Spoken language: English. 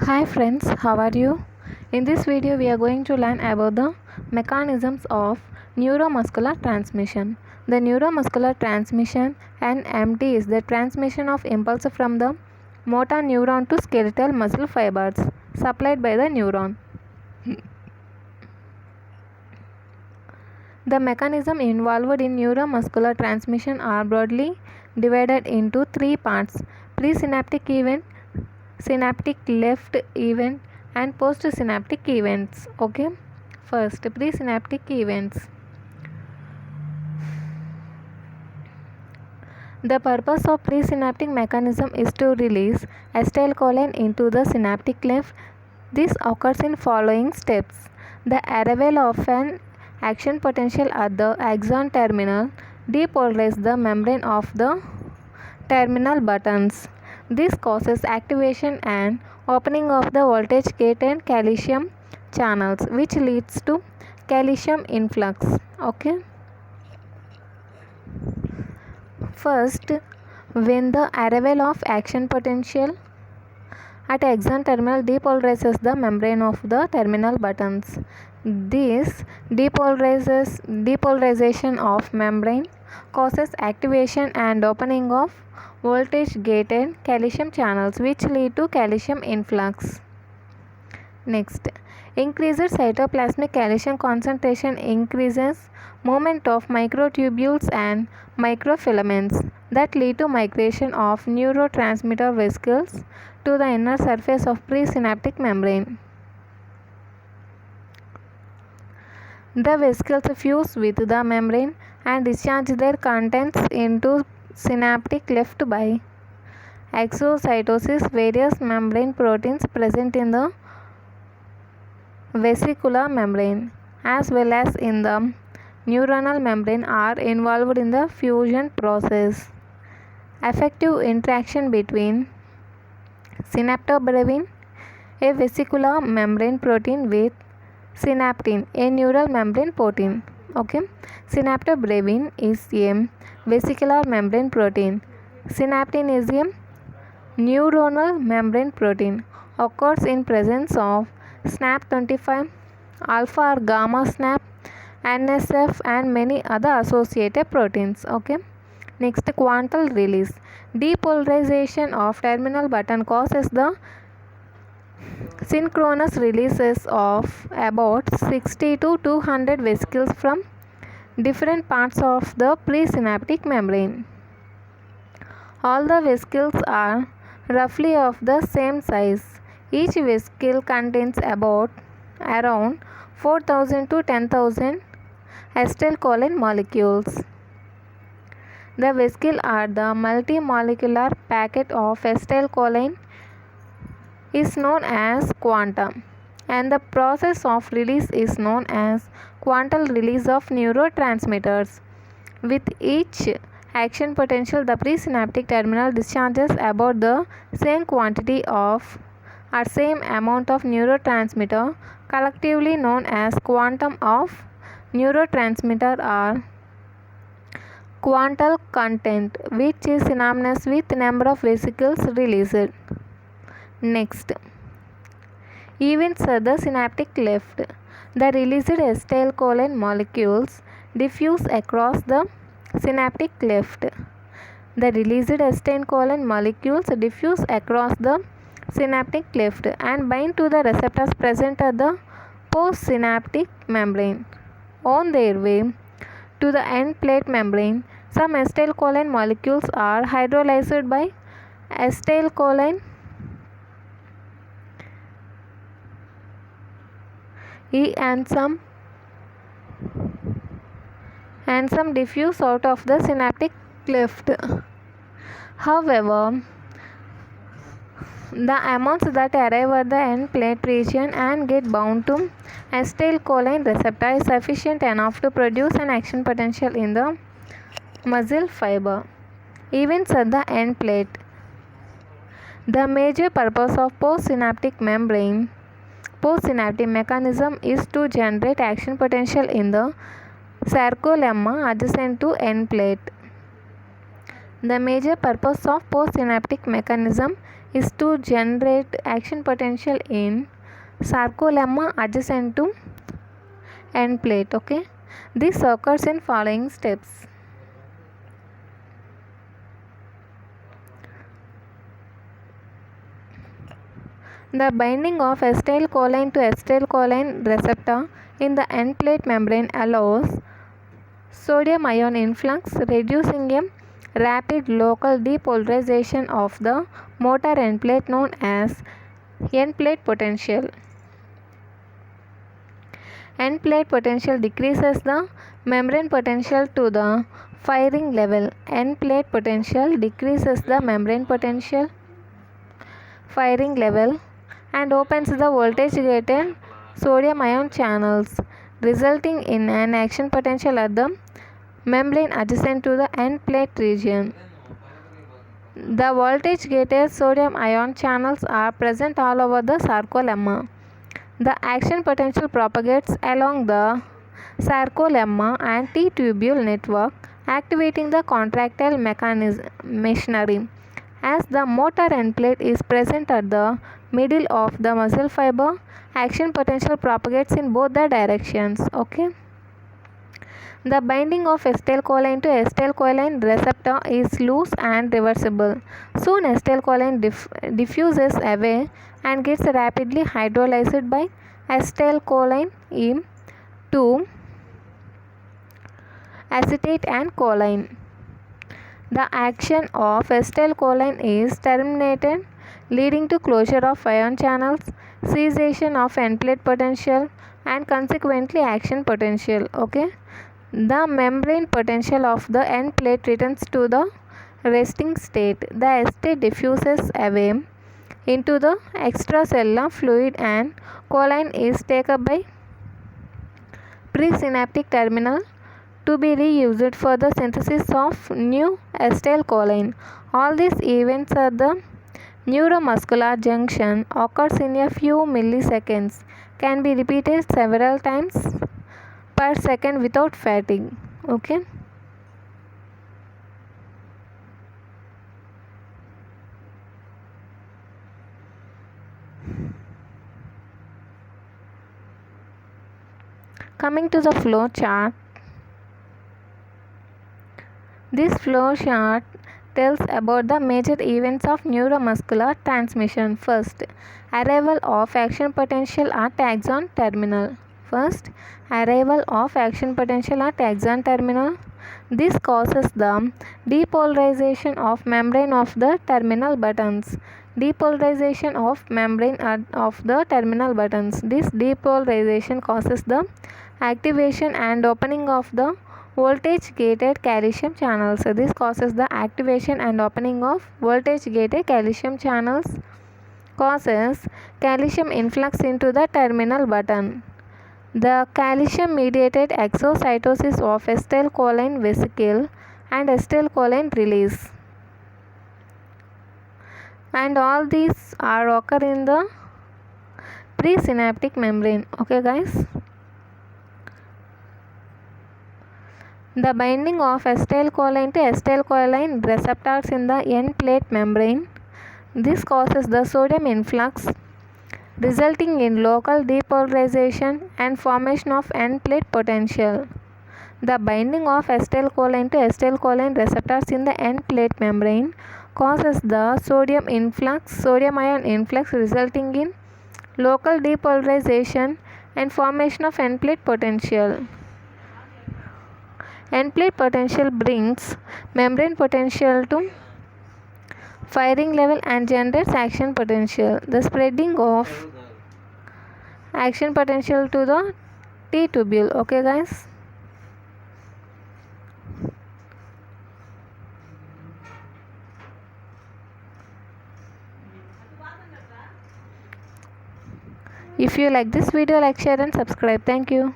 Hi friends, how are you? In this video we are going to learn about the mechanisms of neuromuscular transmission. The neuromuscular transmission NMT is the transmission of impulse from the motor neuron to skeletal muscle fibers supplied by the neuron. The mechanism involved in neuromuscular transmission are broadly divided into three parts: presynaptic event, synaptic left event and postsynaptic events. Okay, first presynaptic events. The purpose of presynaptic mechanism is to release acetylcholine into the synaptic cleft. This occurs in following steps: the arrival of an action potential at the axon terminal depolarize the membrane of the terminal buttons. This causes activation and opening of the voltage gate and calcium channels, which leads to calcium influx. Okay. First, when the arrival of action potential at axon terminal depolarizes the membrane of the terminal buttons. This depolarization of membrane causes activation and opening of voltage gated calcium channels, which lead to calcium influx. Next, increased cytoplasmic calcium concentration increases movement of microtubules and microfilaments that lead to migration of neurotransmitter vesicles to the inner surface of presynaptic membrane. The vesicles fuse with the membrane and discharge their contents into synaptic cleft by exocytosis. Various membrane proteins present in the vesicular membrane as well as in the neuronal membrane are involved in the fusion process. Effective interaction between synaptobrevin, a vesicular membrane protein, with synaptin, a neural membrane protein. Okay, synaptobrevin is a vesicular membrane protein. Synaptin is a neuronal membrane protein. Occurs in presence of SNAP25, alpha or gamma SNAP, NSF and many other associated proteins. Okay. Next, quantal release. Depolarization of terminal button causes the synchronous releases of about 60 to 200 vesicles from different parts of the presynaptic membrane. All the vesicles are roughly of the same size. Each vesicle contains around 4,000 to 10,000 acetylcholine molecules. The vesicle are the multimolecular packet of acetylcholine is known as quantum, and the process of release is known as quantal release of neurotransmitters. With each action potential, the presynaptic terminal discharges about the same quantity of or same amount of neurotransmitter, collectively known as quantum of neurotransmitter or quantal content, which is synonymous with number of vesicles released. Next, events at the synaptic cleft. The released acetylcholine molecules diffuse across the synaptic cleft. The released acetylcholine molecules diffuse across the synaptic cleft and bind to the receptors present at the postsynaptic membrane. On their way to the end plate membrane, some acetylcholine molecules are hydrolyzed by acetylcholine E and some diffuse out of the synaptic cleft. However, the amounts that arrive at the end plate region and get bound to acetylcholine receptor is sufficient enough to produce an action potential in the muscle fiber. Events at the end plate. The major purpose of postsynaptic mechanism is to generate action potential in the sarcolemma adjacent to end plate. The major purpose of postsynaptic mechanism is to generate action potential in sarcolemma adjacent to end plate. Okay, this occurs in following steps. The binding of acetylcholine to acetylcholine receptor in the end plate membrane allows sodium ion influx, reducing a rapid local depolarization of the motor end plate known as end plate potential. End plate potential decreases the membrane potential to the firing level. End plate potential decreases the membrane potential firing level and opens the voltage gated sodium ion channels, resulting in an action potential at the membrane adjacent to the end plate region. The voltage gated sodium ion channels are present all over the sarcolemma. The action potential propagates along the sarcolemma and T-tubule network, activating the contractile machinery. As the motor end plate is present at the middle of the muscle fiber, action potential propagates in both the directions. Okay. The binding of acetylcholine to acetylcholine receptor is loose and reversible. Soon acetylcholine diffuses away and gets rapidly hydrolyzed by acetylcholine to acetate and choline. The action of acetylcholine is terminated, leading to closure of ion channels, cessation of end plate potential, and consequently action potential. Okay. The membrane potential of the end plate returns to the resting state. The acetate diffuses away into the extracellular fluid and choline is taken up by presynaptic terminal to be reused for the synthesis of new acetylcholine. All these events at the neuromuscular junction occurs in a few milliseconds, can be repeated several times per second without fatigue. Okay. Coming to the flow chart. This flow chart tells about the major events of neuromuscular transmission. First, arrival of action potential at axon terminal. First, arrival of action potential at axon terminal. This causes the depolarization of membrane of the terminal buttons. Depolarization of membrane of the terminal buttons. This depolarization causes the activation and opening of the voltage gated calcium channels. This causes the activation and opening of voltage gated calcium channels, causes calcium influx into the terminal button. The calcium mediated exocytosis of acetylcholine vesicle and acetylcholine release. And all these are occur in the presynaptic membrane. Okay guys. The binding of acetylcholine to acetylcholine receptors in the end plate membrane. This causes the sodium influx, resulting in local depolarization and formation of end plate potential. The binding of acetylcholine to acetylcholine receptors in the end plate membrane causes the sodium ion influx, resulting in local depolarization and formation of end plate potential. End plate potential brings membrane potential to firing level and generates action potential. The spreading of action potential to the T-tubule. Okay guys. If you like this video, like, share and subscribe. Thank you.